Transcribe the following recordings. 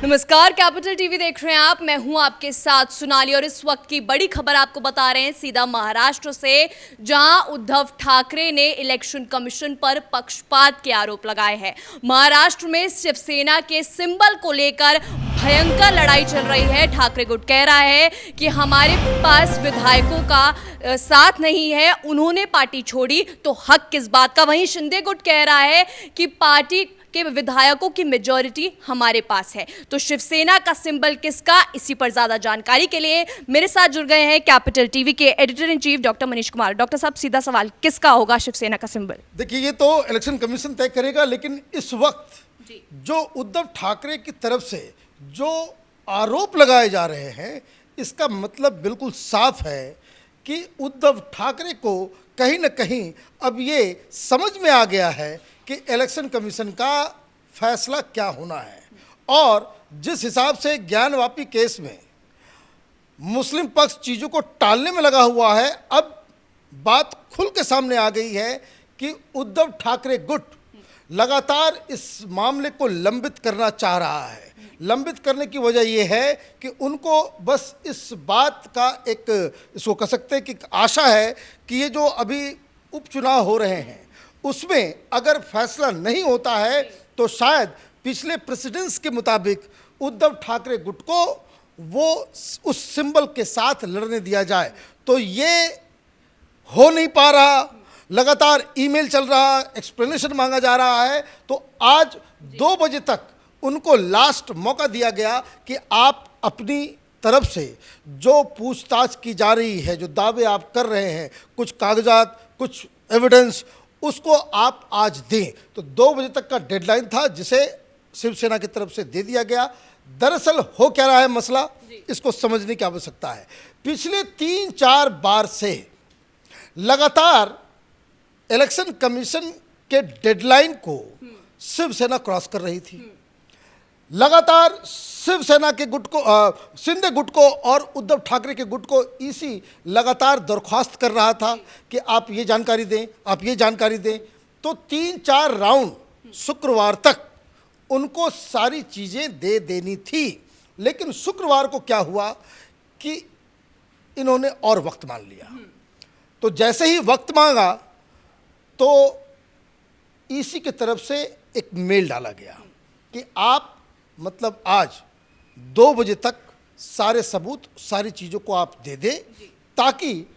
नमस्कार, capital TV देख रहे हैं आप। मैं हूं आपके साथ सोनाली और इस वक्त की बड़ी खबर आपको बता रहे हैं सीधा महाराष्ट्र से, जहां उद्धव ठाकरे ने इलेक्शन कमीशन पर पक्षपात के आरोप लगाए हैं। महाराष्ट्र में शिवसेना के सिंबल को लेकर भयंकर लड़ाई चल रही है। ठाकरे गुट कह रहा है कि हमारे पास विधायकों का साथ नहीं है, उन्होंने पार्टी छोड़ी तो हक किस बात का। वहीं शिंदे गुट कह रहा है कि पार्टी के विधायकों की मेजॉरिटी हमारे पास है। तो शिवसेना का सिंबल किसका, इसी पर ज्यादा जानकारी के लिए मेरे साथ जुड़ गए हैं कैपिटल टीवी के editor in chief doctor Manish Kumar. Doctor साहब, सीधा सवाल, किसका होगा शिवसेना का सिंबल? देखिए, ये तो इलेक्शन कमीशन तय करेगा, लेकिन इस वक्त जो उद्धव ठाकरे की तरफ से जो आरोप लगाए जा रहे हैं, इसका मतलब बिल्कुल साफ है कि उद्धव ठाकरे को कहीं ना कहीं अब ये समझ में आ गया है कि इलेक्शन कमीशन का फैसला क्या होना है। और जिस हिसाब से ज्ञानवापी केस में मुस्लिम पक्ष चीज़ों को टालने में लगा हुआ है, अब बात खुल के सामने आ गई है कि उद्धव ठाकरे गुट लगातार इस मामले को लंबित करना चाह रहा है। लंबित करने की वजह यह है कि उनको बस इस बात का एक, इसको कह सकते हैं कि आशा है कि ये जो अभी उपचुनाव हो रहे हैं उसमें अगर फैसला नहीं होता है तो शायद पिछले प्रेसिडेंस के मुताबिक उद्धव ठाकरे गुट को वो उस सिंबल के साथ लड़ने दिया जाए। तो ये हो नहीं पा रहा, लगातार ईमेल चल रहा, एक्सप्लेनेशन मांगा जा रहा है। तो आज 2 बजे तक उनको लास्ट मौका दिया गया कि आप अपनी तरफ से जो पूछताछ की जा रही है, जो दावे आप कर रहे हैं, कुछ कागजात, कुछ एविडेंस, उसको आप आज दें। तो 2 बजे तक का डेडलाइन था, जिसे शिवसेना की तरफ से दे दिया गया। दरअसल हो क्या रहा है मसला, इसको समझने की आवश्यकता है। पिछले 3-4 बार से लगातार इलेक्शन कमीशन के डेडलाइन को शिवसेना क्रॉस कर रही थी। लगातार शिवसेना के गुट को, शिंदे गुट को और उद्धव ठाकरे के गुट को ईसी लगातार दरख्वास्त कर रहा था कि आप ये जानकारी दें, आप ये जानकारी दें। तो 3-4 राउंड शुक्रवार तक उनको सारी चीज़ें दे देनी थी, लेकिन शुक्रवार को क्या हुआ कि इन्होंने और वक्त मांग लिया। तो जैसे ही वक्त मांगा तो ईसी की तरफ से एक मेल डाला गया कि आप मतलब आज 2 बजे तक सारे सबूत, सारी चीज़ों को आप दे दें, ताकि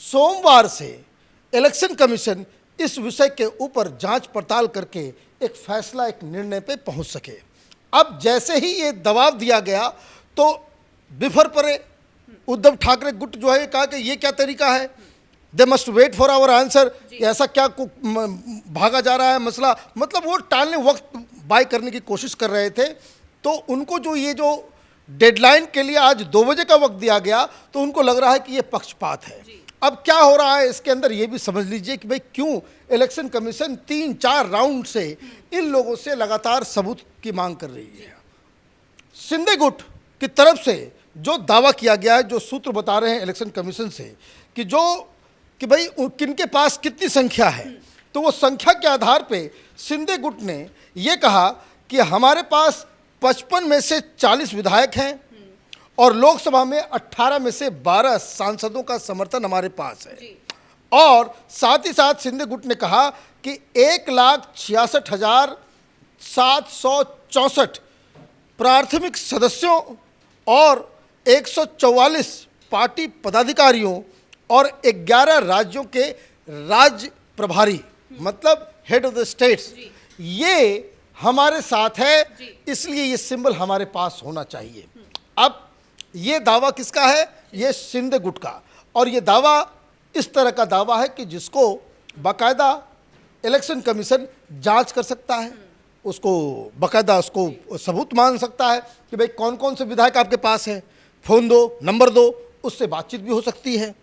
सोमवार से इलेक्शन कमीशन इस विषय के ऊपर जांच पड़ताल करके एक फैसला, एक निर्णय पे पहुंच सके। अब जैसे ही ये दबाव दिया गया तो बिफर पड़े उद्धव ठाकरे गुट जो है, कहा कि ये क्या तरीका है, they must wait for our answer. ऐसा क्या भागा जा रहा है मसला, मतलब वो टालने, वक्त बाय करने की कोशिश कर रहे थे। तो उनको जो ये जो डेडलाइन के लिए आज 2 बजे का वक्त दिया गया, तो उनको लग रहा है कि ये पक्षपात है। अब क्या हो रहा है इसके अंदर, ये भी समझ लीजिए कि भाई क्यों इलेक्शन कमीशन 3-4 राउंड से इन लोगों से लगातार सबूत की मांग कर रही है। शिंदे गुट की तरफ से जो दावा किया गया है, जो सूत्र बता रहे हैं इलेक्शन कमीशन से कि भाई किनके पास कितनी संख्या है, तो वो संख्या के आधार पे शिंदे गुट ने ये कहा कि हमारे पास 55 में से 40 विधायक हैं और लोकसभा में 18 में से 12 सांसदों का समर्थन हमारे पास है। और साथ ही साथ शिंदे गुट ने कहा कि 1,66,764 प्राथमिक सदस्यों और 144 पार्टी पदाधिकारियों और 11 राज्यों के राज्य प्रभारी, मतलब हेड ऑफ द स्टेट्स, ये हमारे साथ है, इसलिए ये सिंबल हमारे पास होना चाहिए। अब ये दावा किसका है? ये शिंदे गुट का। और ये दावा इस तरह का दावा है कि जिसको बाकायदा इलेक्शन कमीशन जांच कर सकता है, उसको बाकायदा उसको सबूत मान सकता है कि भाई कौन कौन से विधायक आपके पास हैं, फ़ोन दो, नंबर दो, उससे बातचीत भी हो सकती है।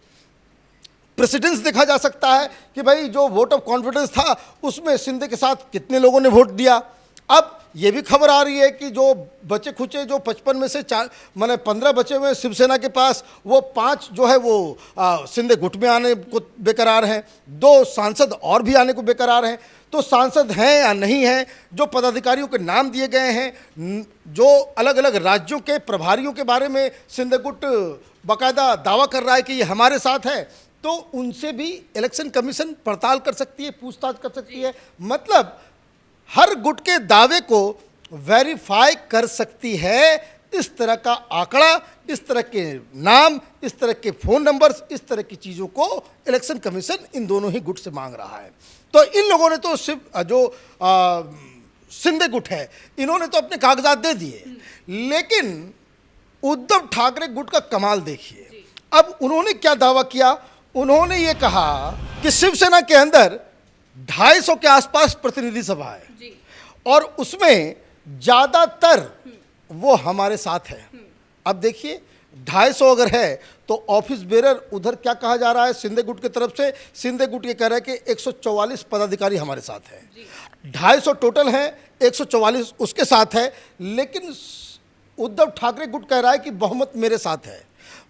प्रेसिडेंस देखा जा सकता है कि भाई जो वोट ऑफ कॉन्फिडेंस था उसमें शिंदे के साथ कितने लोगों ने वोट दिया। अब ये भी खबर आ रही है कि जो बचे खुचे जो 55 में से 15 बचे हुए शिवसेना के पास, वो 5 जो है वो सिंधे गुट में आने को बेकरार हैं, 2 सांसद और भी आने को बेकरार हैं। तो सांसद हैं या नहीं हैं, जो पदाधिकारियों के नाम दिए गए हैं, जो अलग अलग राज्यों के प्रभारियों के बारे में सिंधे गुट बाकायदा दावा कर रहा है कि ये हमारे साथ है, तो उनसे भी इलेक्शन कमीशन पड़ताल कर सकती है, पूछताछ कर सकती है। मतलब हर गुट के दावे को वेरीफाई कर सकती है। इस तरह का आंकड़ा, इस तरह के नाम, इस तरह के फ़ोन नंबर्स, इस तरह की चीज़ों को इलेक्शन कमीशन इन दोनों ही गुट से मांग रहा है। तो इन लोगों ने तो सिर्फ जो सिंधे गुट है, इन्होंने तो अपने कागजात दे दिए, लेकिन उद्धव ठाकरे गुट का कमाल देखिए। अब उन्होंने क्या दावा किया? उन्होंने ये कहा कि शिवसेना के अंदर 250 के आसपास प्रतिनिधि सभा है और उसमें ज़्यादातर वो हमारे साथ है। अब देखिए 250 अगर है तो ऑफिस बेरर उधर क्या कहा जा रहा है सिंधे गुट की तरफ से? सिंधे गुट ये कह रहा है कि 144 पदाधिकारी हमारे साथ हैं। 250 टोटल हैं, 144 उसके साथ है, लेकिन उद्धव ठाकरे गुट कह रहा है कि बहुमत मेरे साथ है।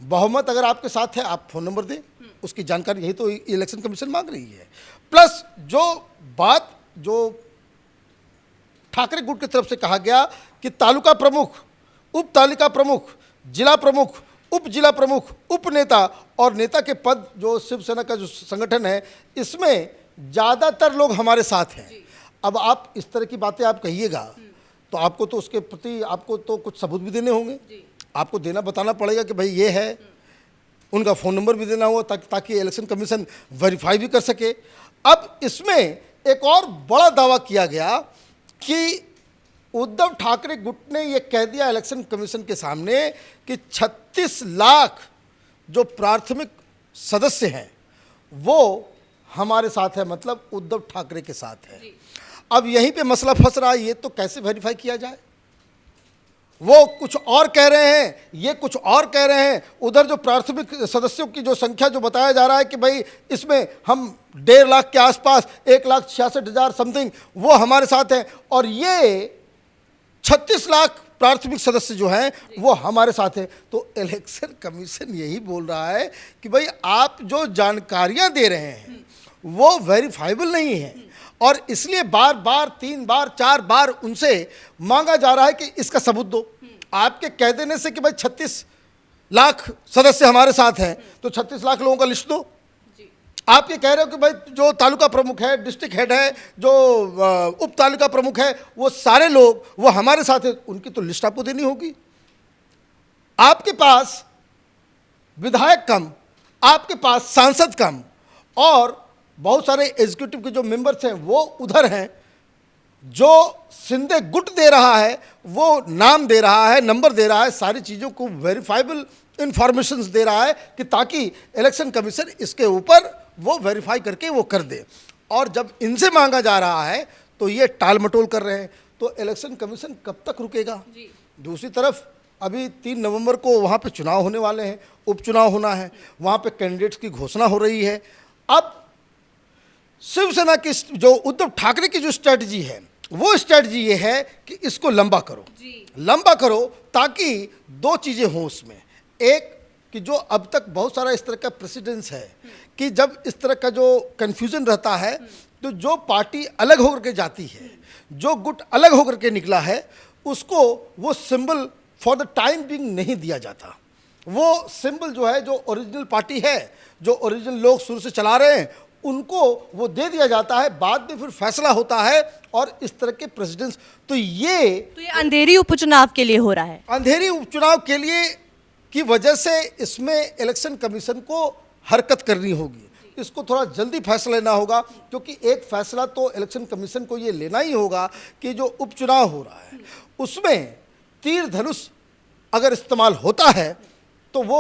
बहुमत अगर आपके साथ है, आप फ़ोन नंबर दें, उसकी जानकारी यही तो इलेक्शन कमीशन मांग रही है। प्लस जो बात जो ठाकरे गुट की तरफ से कहा गया कि तालुका प्रमुख, उप तालिका प्रमुख, जिला प्रमुख, उप जिला प्रमुख, उप नेता और नेता के पद जो शिवसेना का जो संगठन है, इसमें ज़्यादातर लोग हमारे साथ हैं। अब आप इस तरह की बातें आप कहिएगा तो आपको तो उसके प्रति आपको तो कुछ सबूत भी देने होंगे, आपको देना बताना पड़ेगा कि भाई ये है, उनका फ़ोन नंबर भी देना होगा ताकि इलेक्शन कमीशन वेरीफाई भी कर सके। अब इसमें एक और बड़ा दावा किया गया कि उद्धव ठाकरे गुट ने ये कह दिया इलेक्शन कमीशन के सामने कि 36 लाख जो प्राथमिक सदस्य हैं वो हमारे साथ है, मतलब उद्धव ठाकरे के साथ है। अब यहीं पे मसला फंस रहा है, ये तो कैसे वेरीफाई किया जाए? वो कुछ और कह रहे हैं, ये कुछ और कह रहे हैं। उधर जो प्राथमिक सदस्यों की जो संख्या जो बताया जा रहा है कि भाई इसमें हम 1.5 लाख के आसपास, 1,66,000 समथिंग वो हमारे साथ हैं, और ये 36 लाख प्राथमिक सदस्य जो हैं वो हमारे साथ हैं। तो इलेक्शन कमीशन यही बोल रहा है कि भाई आप जो जानकारियां दे रहे हैं वो वेरीफाइबल नहीं है, और इसलिए बार बार 3 बार 4 बार उनसे मांगा जा रहा है कि इसका सबूत दो। आपके कह देने से कि भाई 36 लाख सदस्य हमारे साथ हैं, तो 36 लाख लोगों का लिस्ट दो। आप ये कह रहे हो कि भाई जो तालुका प्रमुख है, डिस्ट्रिक्ट हेड है, जो उप तालुका प्रमुख है, वो सारे लोग वो हमारे साथ हैं, उनकी तो लिस्ट आपको देनी होगी। आपके पास विधायक कम, आपके पास सांसद कम, और बहुत सारे एग्जीक्यूटिव के जो मेंबर्स हैं वो उधर हैं। जो सिंधे गुट दे रहा है वो नाम दे रहा है, नंबर दे रहा है, सारी चीज़ों को वेरीफाइबल इंफॉर्मेशंस दे रहा है कि ताकि इलेक्शन कमीशन इसके ऊपर वो वेरीफाई करके वो कर दे। और जब इनसे मांगा जा रहा है तो ये टाल मटोल कर रहे हैं। तो इलेक्शन कमीशन कब तक रुकेगा? दूसरी तरफ अभी 3 नवंबर को वहाँ पे चुनाव होने वाले हैं, उपचुनाव होना है, वहाँ पे कैंडिडेट्स की घोषणा हो रही है। अब शिवसेना की जो उद्धव ठाकरे की जो स्ट्रेटजी है वो स्ट्रेटजी ये है कि इसको लंबा करो, लंबा करो, ताकि 2 चीज़ें हों उसमें। एक कि जो अब तक बहुत सारा इस तरह का प्रेसिडेंस है कि जब इस तरह का जो कन्फ्यूज़न रहता है तो जो पार्टी अलग होकर के जाती है, जो गुट अलग होकर के निकला है, उसको वो symbol for the time being नहीं दिया जाता। वो सिंबल जो है, जो ओरिजिनल पार्टी है, जो ओरिजिनल लोग शुरू से चला रहे हैं, उनको वो दे दिया जाता है। बाद में फिर फैसला होता है और इस तरह के प्रेसिडेंट्स। तो ये अंधेरी उपचुनाव के लिए हो रहा है, अंधेरी उपचुनाव के लिए की वजह से इसमें इलेक्शन कमीशन को हरकत करनी होगी। इसको थोड़ा जल्दी फैसला लेना होगा, क्योंकि एक फैसला तो इलेक्शन कमीशन को ये लेना ही होगा कि जो उपचुनाव हो रहा है उसमें तीर धनुष अगर इस्तेमाल होता है तो वो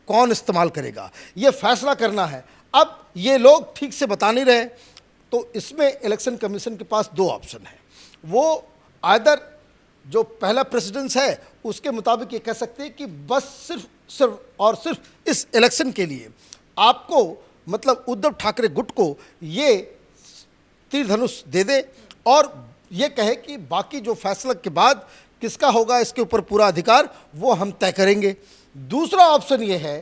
कौन इस्तेमाल करेगा, ये फैसला करना है। अब ये लोग ठीक से बता नहीं रहे, तो इसमें इलेक्शन कमीशन के पास 2 ऑप्शन है। वो आइदर जो पहला प्रेसिडेंस है उसके मुताबिक ये कह सकते हैं कि बस सिर्फ इस इलेक्शन के लिए आपको, मतलब उद्धव ठाकरे गुट को, ये तीर धनुष दे दे, और ये कहे कि बाकी जो फैसला के बाद किसका होगा इसके ऊपर पूरा अधिकार वो हम तय करेंगे। दूसरा ऑप्शन ये है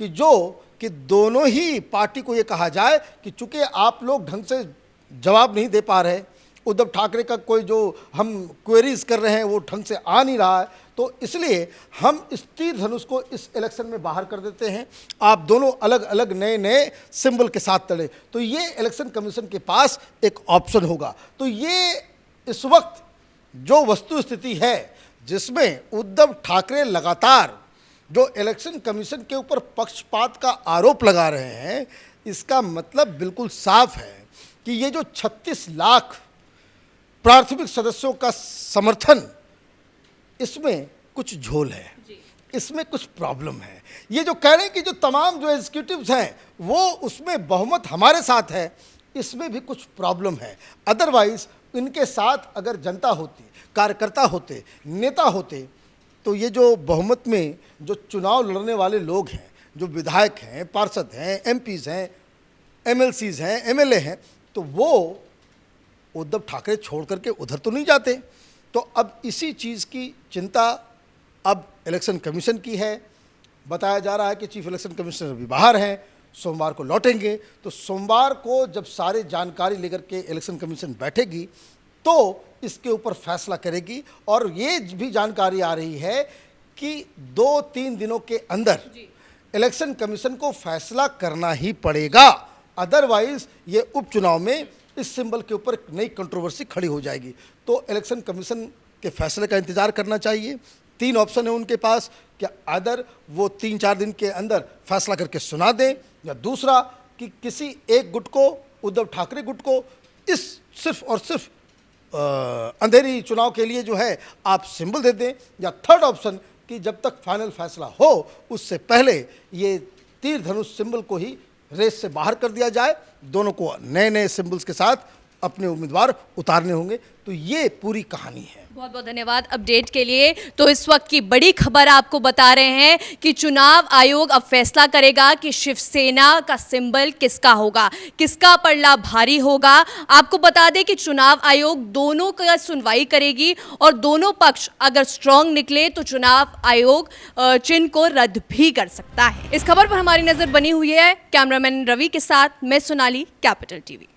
कि दोनों ही पार्टी को ये कहा जाए कि चूंकि आप लोग ढंग से जवाब नहीं दे पा रहे, उद्धव ठाकरे का कोई जो हम क्वेरीज कर रहे हैं वो ढंग से आ नहीं रहा है, तो इसलिए हम इस तीर धनुष को इस इलेक्शन में बाहर कर देते हैं, आप दोनों अलग अलग नए नए सिंबल के साथ लड़े। तो ये इलेक्शन कमीशन के पास एक ऑप्शन होगा। तो ये इस वक्त जो वस्तु स्थिति है जिसमें उद्धव ठाकरे लगातार जो इलेक्शन कमीशन के ऊपर पक्षपात का आरोप लगा रहे हैं, इसका मतलब बिल्कुल साफ है कि ये जो 36 लाख प्राथमिक सदस्यों का समर्थन, इसमें कुछ झोल है, इसमें कुछ प्रॉब्लम है। ये जो कह रहे हैं कि जो तमाम जो एग्जीक्यूटिव्स हैं वो उसमें बहुमत हमारे साथ है, इसमें भी कुछ प्रॉब्लम है। अदरवाइज इनके साथ अगर जनता होती, कार्यकर्ता होते, नेता होते, तो ये जो बहुमत में जो चुनाव लड़ने वाले लोग हैं, जो विधायक हैं, पार्षद हैं, एमपीज हैं, एमएलसीज हैं, एमएलए हैं, तो वो उद्धव ठाकरे छोड़ करके उधर तो नहीं जाते। तो अब इसी चीज़ की चिंता अब इलेक्शन कमीशन की है। बताया जा रहा है कि चीफ इलेक्शन कमिश्नर अभी बाहर हैं, सोमवार को लौटेंगे। तो सोमवार को जब सारी जानकारी लेकर के इलेक्शन कमीशन बैठेगी तो इसके ऊपर फैसला करेगी। और ये भी जानकारी आ रही है कि 2-3 दिनों के अंदर इलेक्शन कमीशन को फैसला करना ही पड़ेगा, अदरवाइज ये उपचुनाव में इस सिंबल के ऊपर नई कंट्रोवर्सी खड़ी हो जाएगी। तो इलेक्शन कमीशन के फैसले का इंतजार करना चाहिए। 3 ऑप्शन है उनके पास कि अदर वो 3-4 दिन के अंदर फैसला करके सुना दें, या दूसरा कि किसी एक गुट को, उद्धव ठाकरे गुट को, इस सिर्फ और सिर्फ अंधेरी चुनाव के लिए जो है आप सिंबल दे दें, या थर्ड ऑप्शन कि जब तक फाइनल फैसला हो उससे पहले ये तीर धनुष सिंबल को ही रेस से बाहर कर दिया जाए। दोनों को नए नए सिंबल्स के साथ अपने उम्मीदवार उतारने होंगे। तो ये पूरी कहानी है। बहुत बहुत धन्यवाद अपडेट के लिए। तो इस वक्त की बड़ी खबर आपको बता रहे हैं कि चुनाव आयोग अब फैसला करेगा कि शिवसेना का सिंबल किसका होगा, किसका पलड़ा भारी होगा। आपको बता दें कि चुनाव आयोग दोनों का सुनवाई करेगी और दोनों पक्ष अगर स्ट्रांग निकले तो चुनाव आयोग चिन्ह को रद्द भी कर सकता है। इस खबर पर हमारी नजर बनी हुई है। कैमरामैन रवि के साथ मैं सोनाली, कैपिटल टीवी।